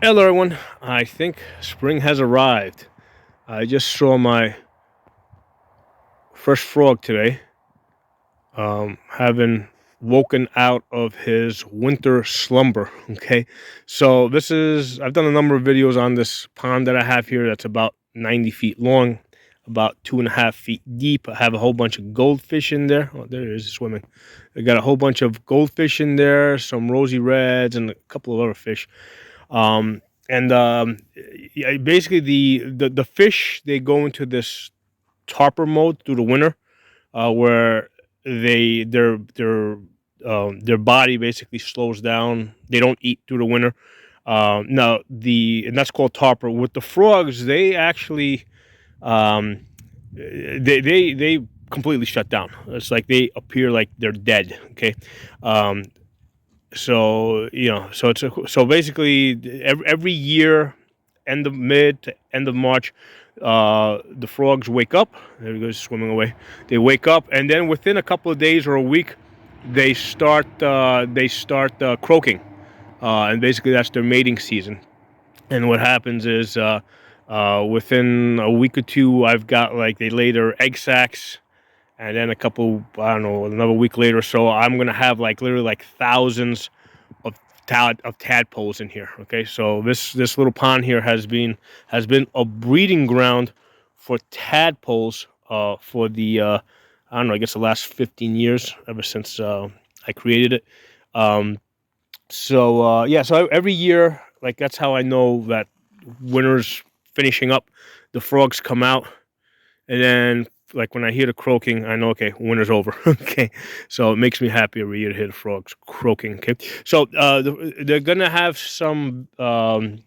Hello, everyone. I think spring has arrived. I just saw my first frog today, having woken out of his winter slumber. Okay, so I've done a number of videos on this pond that I have here that's about 90 feet long, about 2.5 feet deep. I have a whole bunch of goldfish in there. Oh, there it is swimming. I got a whole bunch of goldfish in there, some rosy reds, and a couple of other fish. And yeah, basically the fish, they go into this torpor mode through the winter, where they their body basically slows down. They don't eat through the winter. Now and that's called torpor. With the frogs, they actually they completely shut down. It's like they appear like they're dead. Okay. Um, so basically every year, end of mid to end of March, the frogs wake up. There he goes swimming away. They wake up, and then within a couple of days or a week, they start croaking, and basically that's their mating season. And what happens is, within a week or two, I've got, like, they lay their egg sacs, and then I don't know, another week later or so, I'm gonna have, like, literally like thousands of tadpoles in here. Okay, so this little pond here has been a breeding ground for tadpoles, for the I don't know, I guess the last 15 years, ever since I created it. Um, yeah, so every year, like, that's how I know that winter's finishing up. The frogs come out, and then, like, when I hear the croaking, I know, okay, winter's over. Okay, so it makes me happy every year to hear the frogs croaking. Okay, so they're gonna have some, something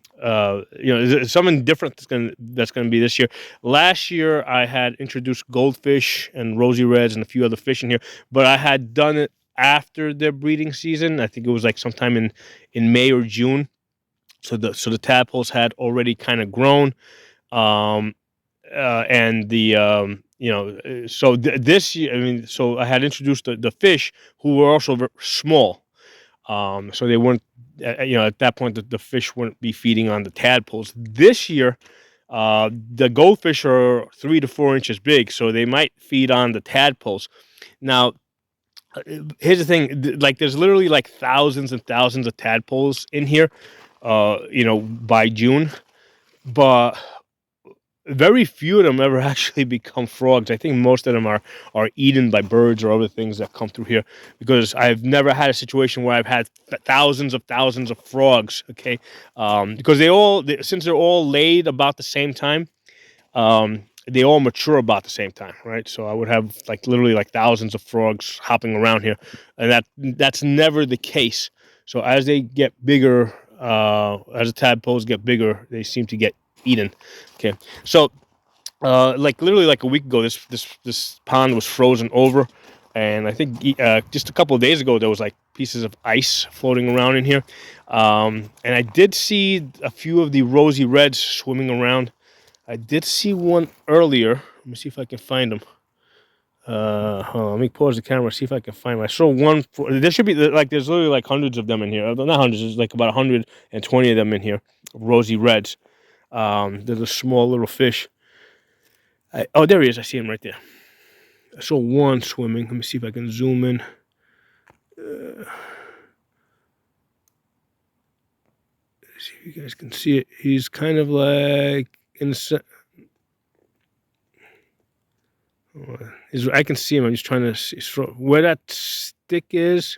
different that's gonna be this year. Last year, I had introduced goldfish and rosy reds and a few other fish in here, but I had done it after their breeding season. I think it was like sometime in May or June. So the tadpoles had already kind of grown. Um, and the so this year, I mean, so I had introduced the fish, who were also small, so they weren't, at that point, the fish wouldn't be feeding on the tadpoles. This year, the goldfish are 3 to 4 inches big, so they might feed on the tadpoles. Now, here's the thing: like, there's literally like thousands and thousands of tadpoles in here, by June, but very few of them ever actually become frogs. I think most of them are eaten by birds or other things that come through here, because I've never had a situation where I've had thousands of frogs. Okay, because since they're all laid about the same time, they all mature about the same time, right? So I would have, like, literally like thousands of frogs hopping around here, and that's never the case. So as they get bigger, as the tadpoles get bigger, they seem to get eaten. Okay, so like, literally like a week ago, this pond was frozen over, and I think just a couple of days ago there was like pieces of ice floating around in here, and I did see a few of the rosy reds swimming around. I did see one earlier. Let me see if I can find them. Hold on, let me pause the camera, see if I can find them. I saw one. There should be, like, there's literally like hundreds of them in here. Not hundreds, there's like about 120 of them in here, rosy reds. There's a small little fish. Oh, there he is. I see him right there. I saw one swimming. Let me see if I can zoom in. See if you guys can see it. He's kind of like in the. I can see him. I'm just trying to see where that stick is.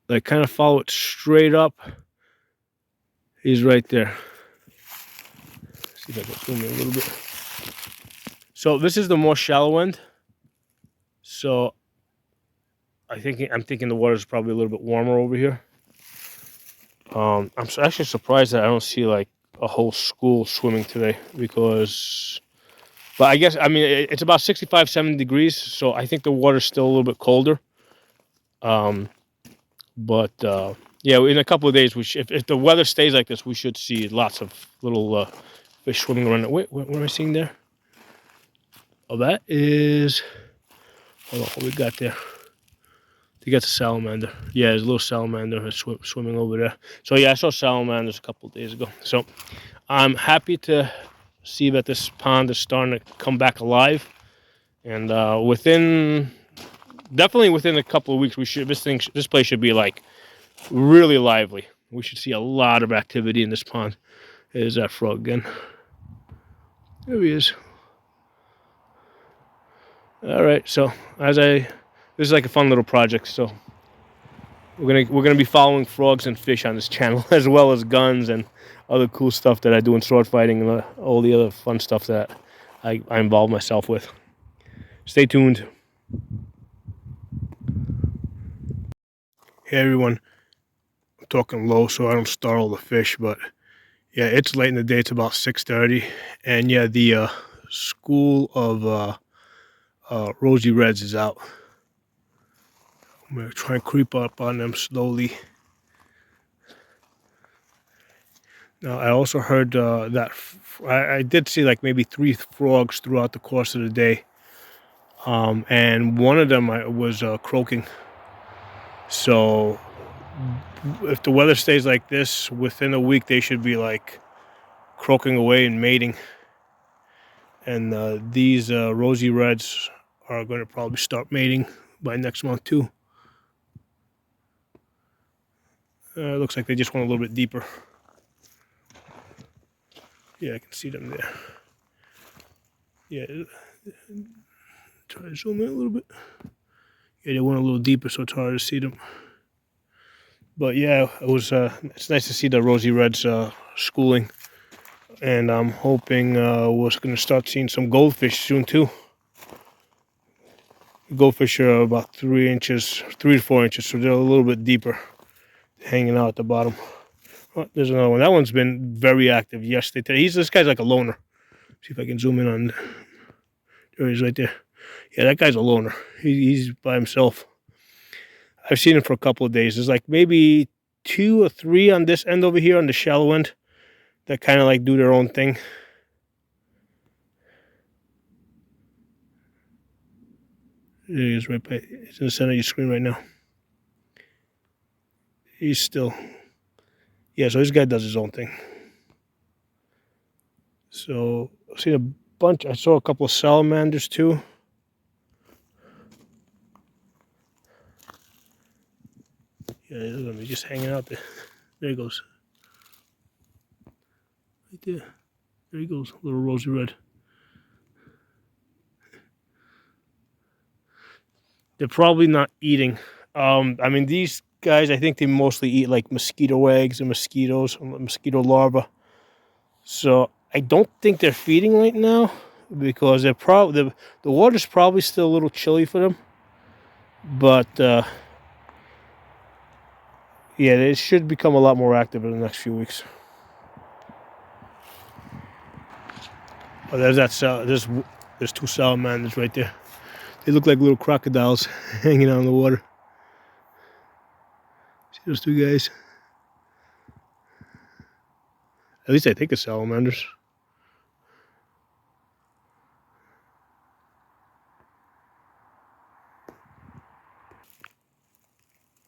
Like, kind of follow it straight up. He's right there. See if I can zoom in a little bit. So this is the more shallow end. So I'm thinking the water's probably a little bit warmer over here. I'm actually surprised that I don't see like a whole school swimming today, because, but I guess, I mean, it's about 65, 70 degrees, so I think the water's still a little bit colder. But yeah, in a couple of days, if the weather stays like this, we should see lots of little fish swimming around. Wait, what am I seeing there? Oh, that is. Hold on, what we got there? think that's a salamander. Yeah, there's a little salamander swimming over there. So yeah, I saw salamanders a couple of days ago. So I'm happy to see that this pond is starting to come back alive, and definitely within a couple of weeks, this place should be like really lively. We should see a lot of activity in this pond. There's that frog again. There he is. All right, so this is like a fun little project. So we're gonna be following frogs and fish on this channel, as well as guns and other cool stuff that I do in sword fighting and all the other fun stuff that I involve myself with. Stay tuned. Hey everyone, I'm talking low so I don't startle the fish, but yeah, it's late in the day. It's about 6:30, and yeah, the school of rosy reds is out. I'm gonna try and creep up on them slowly. Now, I also heard that I did see like maybe 3 frogs throughout the course of the day, and one of them was croaking. So if the weather stays like this, within a week they should be like croaking away and mating. And these rosy reds are going to probably start mating by next month too. It looks like they just went a little bit deeper. Yeah, I can see them there. Yeah, try to zoom in a little bit. Yeah, they went a little deeper, so it's hard to see them. But yeah, it's nice to see the rosy reds schooling, and I'm hoping we're going to start seeing some goldfish soon too. Goldfish are about 3 to 4 inches, so they're a little bit deeper, hanging out at the bottom. Oh, there's another one. That one's been very active yesterday. This guy's like a loner. See if I can zoom in on. There he is, right there. Yeah, that guy's a loner. He's by himself. I've seen him for a couple of days. There's like maybe 2 or 3 on this end over here on the shallow end that kind of like do their own thing. There he is, it's in the center of your screen right now. He's still. Yeah, so this guy does his own thing. So I've seen a bunch. I saw a couple of salamanders too. Yeah, look at me just hanging out there. There he goes. Right there. There he goes, little rosy red. They're probably not eating. I mean, these guys, I think they mostly eat like mosquito eggs and mosquito larvae. So I don't think they're feeding right now because the water's probably still a little chilly for them. But yeah, they should become a lot more active in the next few weeks. Oh, there's 2 salamanders right there. They look like little crocodiles hanging out in the water. See those 2 guys? At least I think it's salamanders.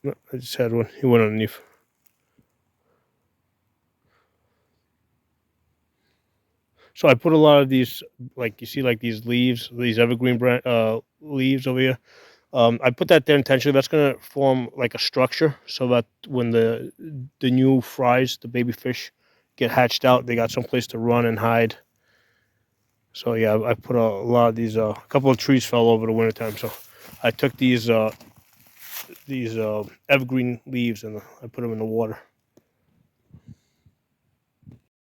No, I just had one. He went underneath. So I put a lot of these, like you see, like these leaves, these evergreen leaves over here. I put that there intentionally. That's gonna form like a structure, so that when the new fries, the baby fish, get hatched out, they got some place to run and hide. So yeah, I put a lot of these. A couple of trees fell over the wintertime, so I took these evergreen leaves and I put them in the water.